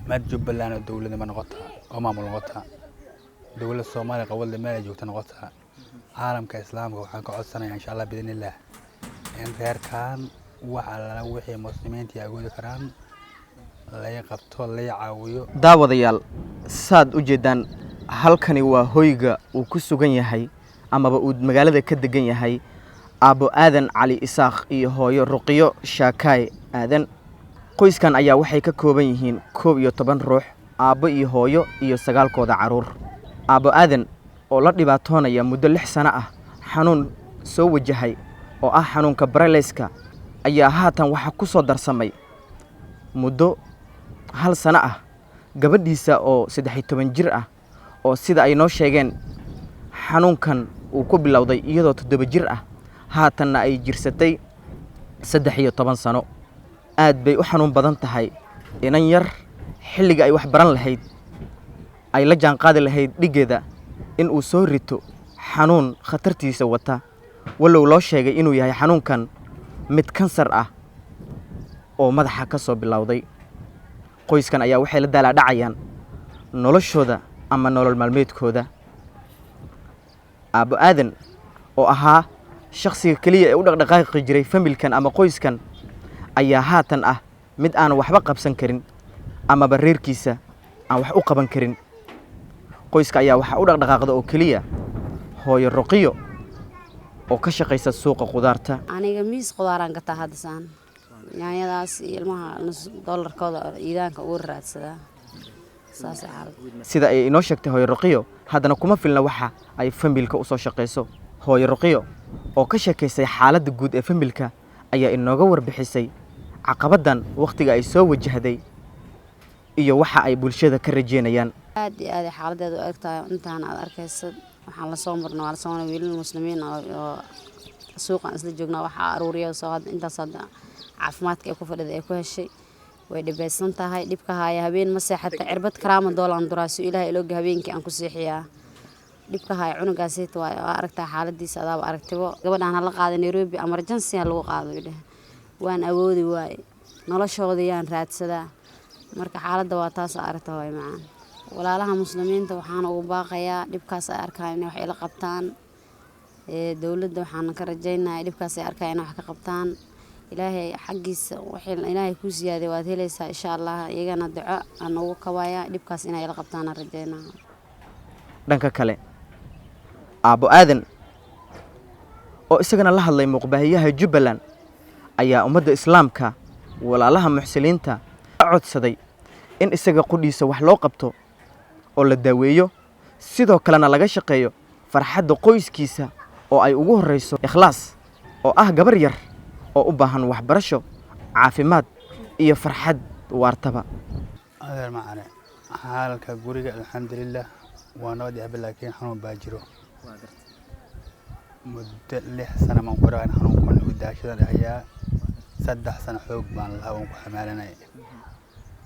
ما جبلان الدولة ما نقطها وما ملقطها دولة الصومال قبل ما يجوك نقطها عالم كإسلام وحنك عصنا إن شاء الله بإذن الله إن غير كان وعلى وحي مسلمين تيجوا كران لا يقبطوا لا يعاويوا daawadayaal saad u jeedaan halkani waa hoyga uu ku sugan yahay amaba uu magaalada ka degan yahay aabo aadan cali isaaq iyo hooyo ruqiyo shaakaay aadan qoyskan ayaa waxay ka kooban yihiin 11 ruux aabo iyo hooyo iyo 9 kooda caruur aabo aadan oo la dhibaatoonaya muddo 6 sano ah xanuun soo wajahay oo ah xanuunka paralyska ayaa haatan waxa ku soo darsamay muddo 1 sano ah gabadhiisa oo 13 jir ah oo sida ay noo sheegeen xanuunkan uu ku bilowday iyadoo 7 jir ah haatanna ay jirsatay 13 sano aad bay u xanuun badan tahay inan yar xilliga ay wax baran lahayd ay la jaan qaadi lahayd dhigeeda in uu soo rito xanuun khatartiisa wata walow loo sheegay inuu yahay xanuunkan mid kansar ah oo madaxa ka soo bilowday qoyskan ayaa waxay la daalaa dhacayaan noloshooda ama nolol maalmeedkooda aabo aadan oo ahaa shakhsiga kaliya ee u dhaqdhaqaaqi jiray familkan ama qoyskan ayaa haatan ah mid aan waxba qabsan karin ama reerkiisa aan wax u qaban karin qoyska ayaa waxa u dhaqdhaqaaqda oo kaliya hooyo ruqiyo oo ka shaqeysa suuqa qudaarta aniga miis qudaaraan gataa hadisaan yaanyadaas ilmaha $1 iidaanka ugu raadsada saas xaalad sida ay inoo sheegtay hooyo ruqiyo haddana kuma filna waxa ay familka u soo shaqeyso hooyo ruqiyo oo ka sheekeysay xaaladda guud ee familka ayaa inooga warbixisay caqabadan waqtiga ay soo wajahday iyo waxa ay bulshada ka rajeynayaan aad iyo aad xaaladeedu u egtahay intaan aad arkaysid waxaan la soo marnay waa la soo marnay wiilal muslimiin oo suuqan isla joognaa waxa aruuriyo soo had intaas hadda caafimaadka ay ku fadhiday ay ku heshay way dhibaysan tahay dhibka haya habeen ma seexata cirbad karaama doolan duraaso ilaahay ilooga habeenkii aan ku seexiyaa dhibka haya cunugaasayta waa aragtaa xaaladiisa adaaba aragtibo gabadhaan la qaaday Nairobi emergency lagu qaado idhe waan awoodi waay noloshooda yaan raadsadaa marka xaaladda waa taas aragtaa way macaan walaalaha muslimiinta waxaan ugu baaqayaa dhibkaas ay arkaan inay wax ila qabtaan dawladda waxaan ka rajaynayaa dhibkaas ay arkaan inay wax ka qabtaan ilaahay xaqiisa wixii ilaahay ku siyaadey waad helaysaa insha Allah iyagana duco aan ugu kabaaya dhibkaas inay ila qabtaan rajaynaa dhanka kale aabo aadan oo isagana la hadlay muqbaahiyaha Jubbaland ayaa ummadda islaamka walaalaha muxsiliinta codsaday in isaga qudhiisa wax loo qabto oo la daaweeyo sidoo kalena laga shaqeeyo farxadda qoyskiisa oo ay ugu horeyso ikhlaas oo ah gabar yar oo u baahan waxbarasho caafimaad iyo farxad waartaba هذا معنا حالك قريق الحمد لله ونودي لكن حنون باجرو مدة 6 سنة من قرآن حنون كل وداشة هي 3 سنة حوق بان الله وحمالنا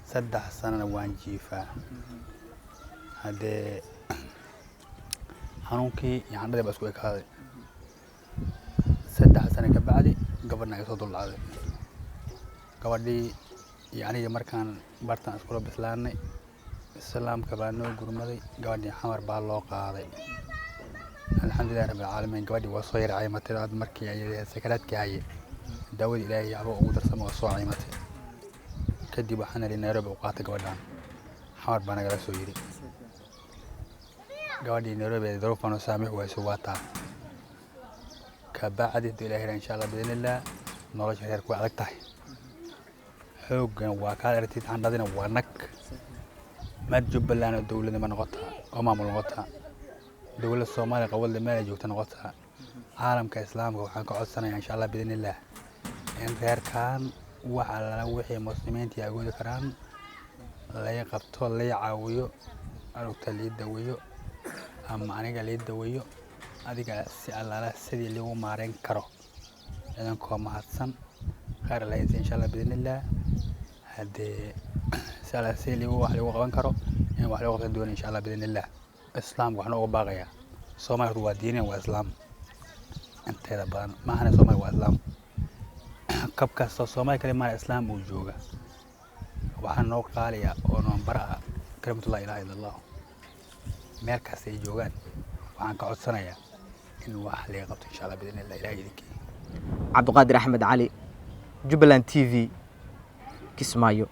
3 سنة وان جيفا هذا حنونكي يعني ده بس كويك هذا 3 سنة كبعدي قبلنا يصدر العادي قبلي يعني مركان برتان اسكول بسلاني السلام كبانو غرمدي قبلي حمر بالو قادي الحمد لله رب العالمين قبلي وصير عيمتي هاد مركي اي سكراتكي هي داود الهي ابو درسم وسو عيمتي كدي waxaan leeyahay Nairobi oo qaatay gabadhan xawar baan naga soo yiri gabadhii Nairobi darofano saamix way soo wataa ka baad ilaahay insha Allah bidin Allah nolosha heer ku adag tahay xoogan waa ka aragtid aan dadina waa nag ma Jubbaland dawladda ma noqotaa oo maamul noqotaa dawladda Soomaaliya qowlda meel joogta noqotaa caalamka islaamka waxaan ka codsanayaa insha Allah bidin Allah in heer kan وعلى وحي مسلمين تيجوا ذكران لا يقبطوا لا يعاويو أو تليد دويو أما أنا قال دويو هذيك على سيدي اللي هو مارين كرو لأن كوم هاتسن خير الله إن شاء الله بإذن الله هذا سأل سيدي اللي هو قوان كرو يعني واحد وقت الدون إن شاء الله بإذن الله إسلام وحنا وباقيا صومال هو دين وإسلام أنت هذا بان ما هنا صومال وإسلام كبكاس Soomaaliya kale ma islaam uu jooga waxaan noo qaaliya oo number ah kalimatu laa ilaaha illa allah meel kasta ay joogaan waxaan ka codsanayaa in wax laga qabto insha Allah bidin ilaahay idinki cabdiqaadir axmed cali Jubbaland TV Kismaayo